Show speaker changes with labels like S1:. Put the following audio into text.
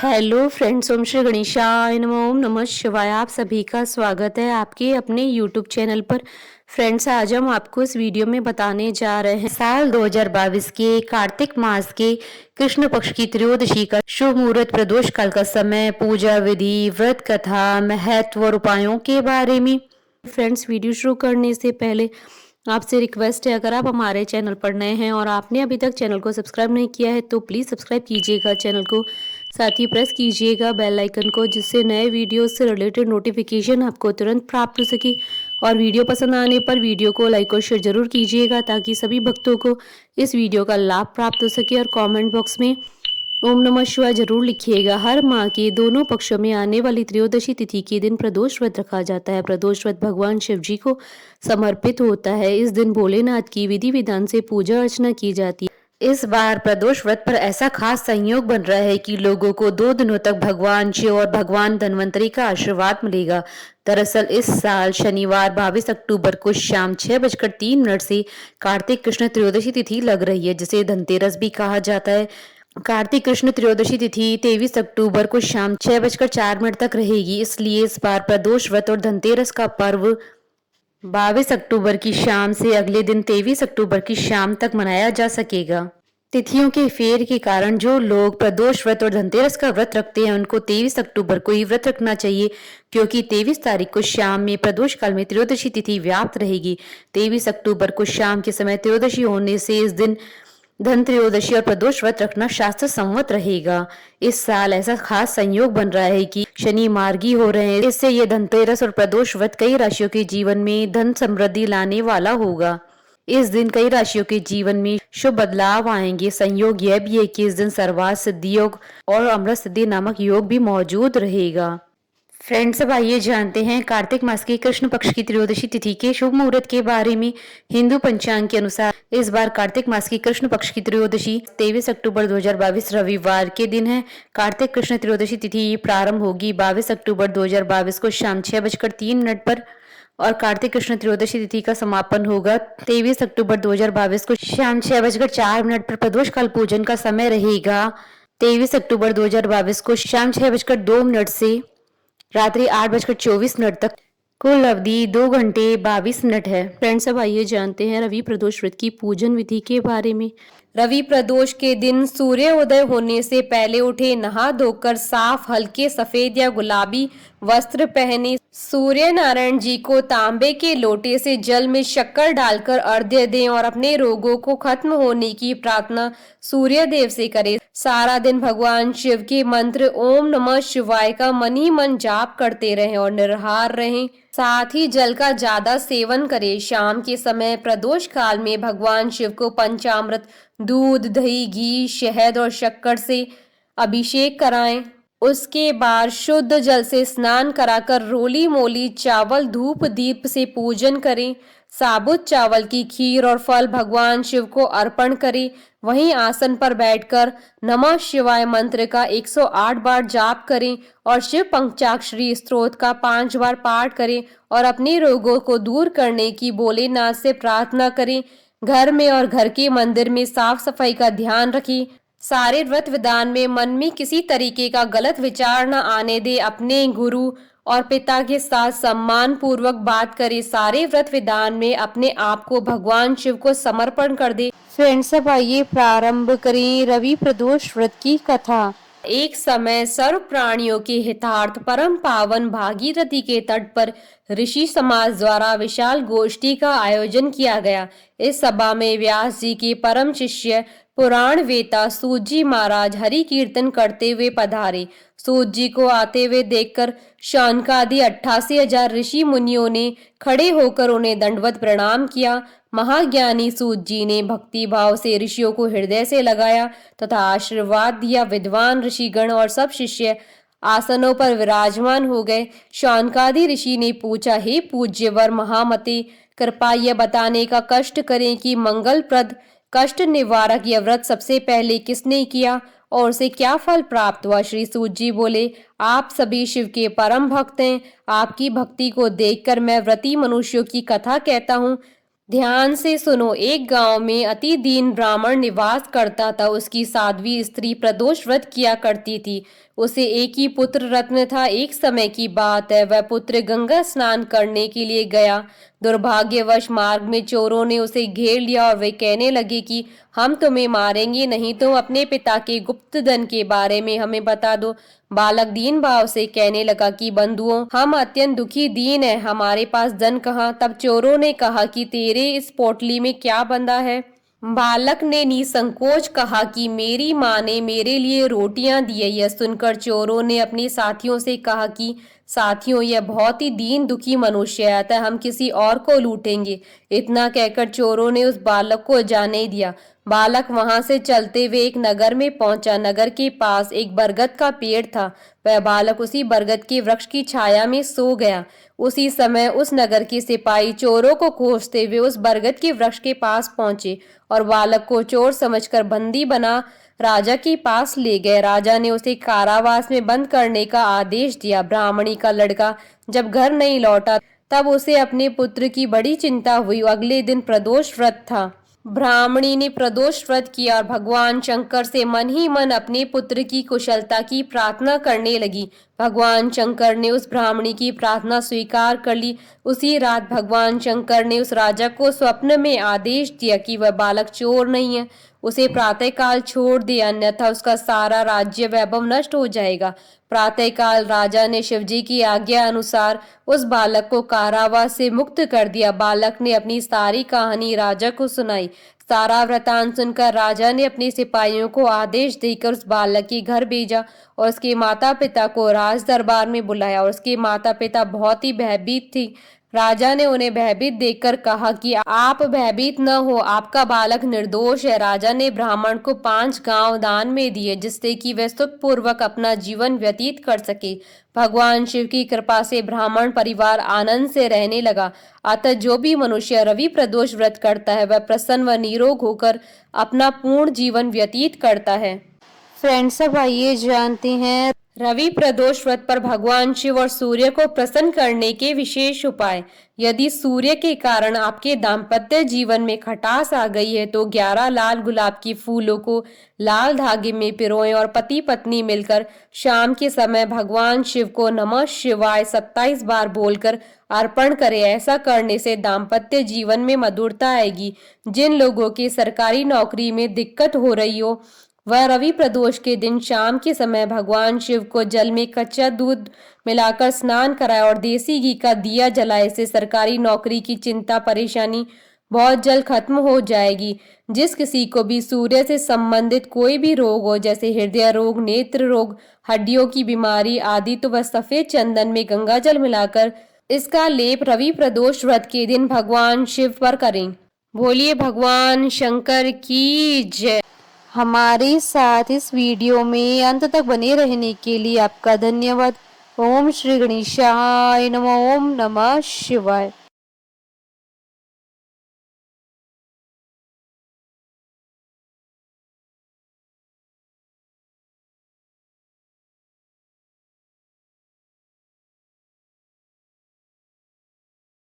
S1: Hello friends, ओम श्री गणेशाय नमः। ओम नमः शिवाय। आप सभी का स्वागत है आपके अपने यूट्यूब चैनल पर। फ्रेंड्स, आज हम आपको इस वीडियो में बताने जा रहे हैं साल 2022 के कार्तिक मास के कृष्ण पक्ष की त्रयोदशी का शुभ मुहूर्त, प्रदोष काल का समय, पूजा विधि, व्रत कथा, महत्व और उपायों के बारे में। फ्रेंड्स, वीडियो शुरू करने से पहले आपसे रिक्वेस्ट है, अगर आप हमारे चैनल पर नए हैं और आपने अभी तक चैनल को सब्सक्राइब नहीं किया है तो प्लीज़ सब्सक्राइब कीजिएगा चैनल को, साथ ही प्रेस कीजिएगा बेल आइकन को, जिससे नए वीडियो से रिलेटेड नोटिफिकेशन आपको तुरंत प्राप्त हो सके। और वीडियो पसंद आने पर वीडियो को लाइक और शेयर जरूर कीजिएगा ताकि सभी भक्तों को इस वीडियो का लाभ प्राप्त हो सके। और कमेंट बॉक्स में ओम नमः शिवाय जरूर लिखिएगा। हर माह के दोनों पक्षों में आने वाली त्रयोदशी तिथि के दिन प्रदोष व्रत रखा जाता है। प्रदोष व्रत भगवान शिव जी को समर्पित होता है। इस दिन भोलेनाथ की विधि विधान से पूजा अर्चना की जाती है। इस बार प्रदोष व्रत पर ऐसा खास संयोग बन रहा है कि लोगों को 2 दिनों तक भगवान शिव और भगवान धन्वंतरी का आशीर्वाद मिलेगा। दरअसल इस साल शनिवार 22 अक्टूबर को शाम 6:03 से कार्तिक कृष्ण त्रयोदशी तिथि लग रही है, जिसे धनतेरस भी कहा जाता है। कार्तिक कृष्ण त्रयोदशी तिथि 23 अक्टूबर को शाम 6:04 तक रहेगी। इसलिए इस बार प्रदोष व्रत और धनतेरस का पर्व 22 अक्टूबर की शाम से अगले दिन 23 अक्टूबर की शाम तक मनाया जा सकेगा। तिथियों के फेर के कारण जो लोग प्रदोष व्रत और धनतेरस का व्रत रखते हैं उनको 23 अक्टूबर को ही व्रत रखना चाहिए, क्योंकि 23 तारीख को शाम में प्रदोष काल में त्रयोदशी तिथि व्याप्त रहेगी। 23 अक्टूबर को शाम के समय त्रयोदशी होने से इस दिन धन त्रयोदशी और प्रदोष व्रत रखना शास्त्र सम्मत रहेगा। इस साल ऐसा खास संयोग बन रहा है कि शनि मार्गी हो रहे हैं, इससे ये धनतेरस और प्रदोष व्रत कई राशियों के जीवन में धन समृद्धि लाने वाला होगा। इस दिन कई राशियों के जीवन में शुभ बदलाव आएंगे। संयोग यह भी है कि इस दिन सर्वार्थ सिद्धि योग और अमृत सिद्धि नामक योग भी मौजूद रहेगा। फ्रेंड्स, अब आइए जानते हैं कार्तिक मास की कृष्ण पक्ष की त्रयोदशी तिथि के शुभ मुहूर्त के बारे में। हिंदू पंचांग के अनुसार इस बार कार्तिक मास की कृष्ण पक्ष की त्रयोदशी 23 अक्टूबर 2022 रविवार के दिन है। कार्तिक कृष्ण त्रयोदशी तिथि प्रारंभ होगी 22 अक्टूबर 2022 को शाम 6:03 पर और कार्तिक कृष्ण त्रयोदशी तिथि का समापन होगा 23 अक्टूबर 2022 को शाम 6:04 पर। प्रदोष काल पूजन का समय रहेगा 23 अक्टूबर 2022 को शाम 6:02 से रात्रि 8:24 तक। कुल अवधि 2 घंटे 22 मिनट है। फ्रेंड्स, अब आइए जानते हैं रवि प्रदोष व्रत की पूजन विधि के बारे में। रवि प्रदोष के दिन सूर्योदय होने से पहले उठे, नहा धोकर साफ हल्के सफेद या गुलाबी वस्त्र पहने, सूर्य नारायण जी को तांबे के लोटे से जल में शक्कर डालकर अर्घ्य दें और अपने रोगों को खत्म होने की प्रार्थना सूर्य देव से करें। सारा दिन भगवान शिव के मंत्र ओम नमः शिवाय का मन ही मन जाप करते रहें और निराहार रहें। साथ ही जल का ज्यादा सेवन करें। शाम के समय प्रदोष काल में भगवान शिव को पंचामृत, दूध, दही, घी, शहद और शक्कर से अभिषेक कराएं। उसके बाद शुद्ध जल से स्नान कराकर रोली मोली चावल धूप दीप से पूजन करें। साबुत चावल की खीर और फल भगवान शिव को अर्पण करें। वहीं आसन पर बैठकर नमः शिवाय मंत्र का 108 बार जाप करें और शिव पंचाक्षरी स्तोत्र का 5 बार पाठ करें और अपने रोगों को दूर करने की भोलेनाथ से प्रार्थना करें। घर में और घर के मंदिर में साफ सफाई का ध्यान रखें। सारे व्रत विधान में मन में किसी तरीके का गलत विचार न आने दे। अपने गुरु और पिता के साथ सम्मान पूर्वक बात करें। सारे व्रत विधान में अपने आप को भगवान शिव को समर्पण कर दे। फ्रेंड्स, अब आइए प्रारंभ करें रवि प्रदोष व्रत की कथा। एक समय सर्व प्राणियों के हितार्थ परम पावन भागीरथी के तट पर ऋषि समाज द्वारा विशाल गोष्ठी का आयोजन किया गया। इस सभा में व्यास जी के परम शिष्य पुराण वेता सूत जी महाराज हरि कीर्तन करते हुए पधारे। सूत जी को आते हुए देखकर शौनकादि 88,000 ऋषि मुनियों ने खड़े होकर उन्हें दंडवत प्रणाम किया। महाज्ञानी सूत जी ने भक्ति भाव से ऋषियों को हृदय से लगाया तथा आशीर्वाद दिया। विद्वान ऋषिगण और सब शिष्य आसनों पर विराजमान हो गए। शौनकादि ऋषि ने पूछा, हे पूज्यवर महामते, कृपया यह बताने का कष्ट करें कि मंगलप्रद कष्ट निवारक यह व्रत सबसे पहले किसने किया और उसे क्या फल प्राप्त हुआ। श्री सूत जी बोले, आप सभी शिव के परम भक्त हैं। आपकी भक्ति को देखकर मैं व्रती मनुष्यों की कथा कहता हूँ। ध्यान से सुनो। एक गांव में अति दीन ब्राह्मण निवास करता था। उसकी साध्वी स्त्री प्रदोष व्रत किया करती थी। उसे एक ही पुत्र रत्न था। एक समय की बात है, वह पुत्र गंगा स्नान करने के लिए गया। दुर्भाग्यवश मार्ग में चोरों ने उसे घेर लिया और वे कहने लगे कि हम तुम्हें मारेंगे नहीं, तुम अपने पिता के गुप्त धन के बारे में हमें बता दो। बालक दीन भाव से कहने लगा कि बंधुओं, हम अत्यंत दुखी दीन है, हमारे पास धन कहाँ। तब चोरों ने कहा कि तेरे इस पोटली में क्या बंधा है। बालक ने निसंकोच कहा कि मेरी माँ ने मेरे लिए रोटियां दी है। यह सुनकर चोरों ने अपने साथियों से कहा कि साथियों, यह बहुत ही दीन दुखी मनुष्य है, अतः हम किसी और को लूटेंगे। इतना कहकर चोरों ने उस बालक को जाने दिया। बालक वहां से चलते हुए एक नगर में पहुंचा। नगर के पास एक बरगद का पेड़ था। वह बालक उसी बरगद के वृक्ष की छाया में सो गया। उसी समय उस नगर के सिपाही चोरों को खोजते हुए उस बरगद के वृक्ष के पास पहुंचे और बालक को चोर समझकर बंदी बना राजा के पास ले गए। राजा ने उसे कारावास में बंद करने का आदेश दिया। ब्राह्मणी का लड़का जब घर नहीं लौटा तब उसे अपने पुत्र की बड़ी चिंता हुई। अगले दिन प्रदोष व्रत था। ब्राह्मणी ने प्रदोष व्रत किया और भगवान शंकर से मन ही मन अपने पुत्र की कुशलता की प्रार्थना करने लगी। भगवान शंकर ने उस ब्राह्मणी की प्रार्थना स्वीकार कर ली। उसी रात भगवान शंकर ने उस राजा को स्वप्न में आदेश दिया कि वह बालक चोर नहीं है, उसे प्रातःकाल छोड़ दे, अन्यथा उसका सारा राज्य वैभव नष्ट हो जाएगा। प्रातःकाल राजा ने शिवजी की आज्ञा अनुसार उस बालक को कारावास से मुक्त कर दिया। बालक ने अपनी सारी कहानी राजा को सुनाई। सारा वृतांत सुनकर राजा ने अपने सिपाहियों को आदेश देकर उस बालक के घर भेजा और उसके माता पिता को राज दरबार में बुलाया। और उसके माता पिता बहुत ही भयभीत थे। राजा ने उन्हें भयभीत देखकर कहा कि आप भयभीत न हो, आपका बालक निर्दोष है। राजा ने ब्राह्मण को 5 गांव दान में दिए, जिससे कि वह सुखपूर्वक अपना जीवन व्यतीत कर सके। भगवान शिव की कृपा से ब्राह्मण परिवार आनंद से रहने लगा। अतः जो भी मनुष्य रवि प्रदोष व्रत करता है, वह प्रसन्न व निरोग होकर अपना पूर्ण जीवन व्यतीत करता है। फ्रेंड्स, अब आइए जानते हैं रवि प्रदोष व्रत पर भगवान शिव और सूर्य को प्रसन्न करने के विशेष उपाय। यदि सूर्य के कारण आपके दाम्पत्य जीवन में खटास आ गई है तो 11 लाल गुलाब के फूलों को लाल धागे में पिरोएं और पति पत्नी मिलकर शाम के समय भगवान शिव को नमः शिवाय 27 बार बोलकर अर्पण करें। ऐसा करने से दाम्पत्य जीवन में मधुरता आएगी। जिन लोगों की सरकारी नौकरी में दिक्कत हो रही हो, वह रवि प्रदोष के दिन शाम के समय भगवान शिव को जल में कच्चा दूध मिलाकर स्नान कराए और देसी घी का दिया जलाए से सरकारी नौकरी की चिंता परेशानी बहुत जल्द खत्म हो जाएगी। जिस किसी को भी सूर्य से संबंधित कोई भी रोग हो, जैसे हृदय रोग, नेत्र रोग, हड्डियों की बीमारी आदि, तो वह सफेद चंदन में गंगा जल मिलाकर इसका लेप रवि प्रदोष व्रत के दिन भगवान शिव पर करें। बोलिए भगवान शंकर की जय। हमारे साथ इस वीडियो में अंत तक बने रहने के लिए आपका धन्यवाद। ओम श्री गणेशाय नमः। ओम नमः शिवाय।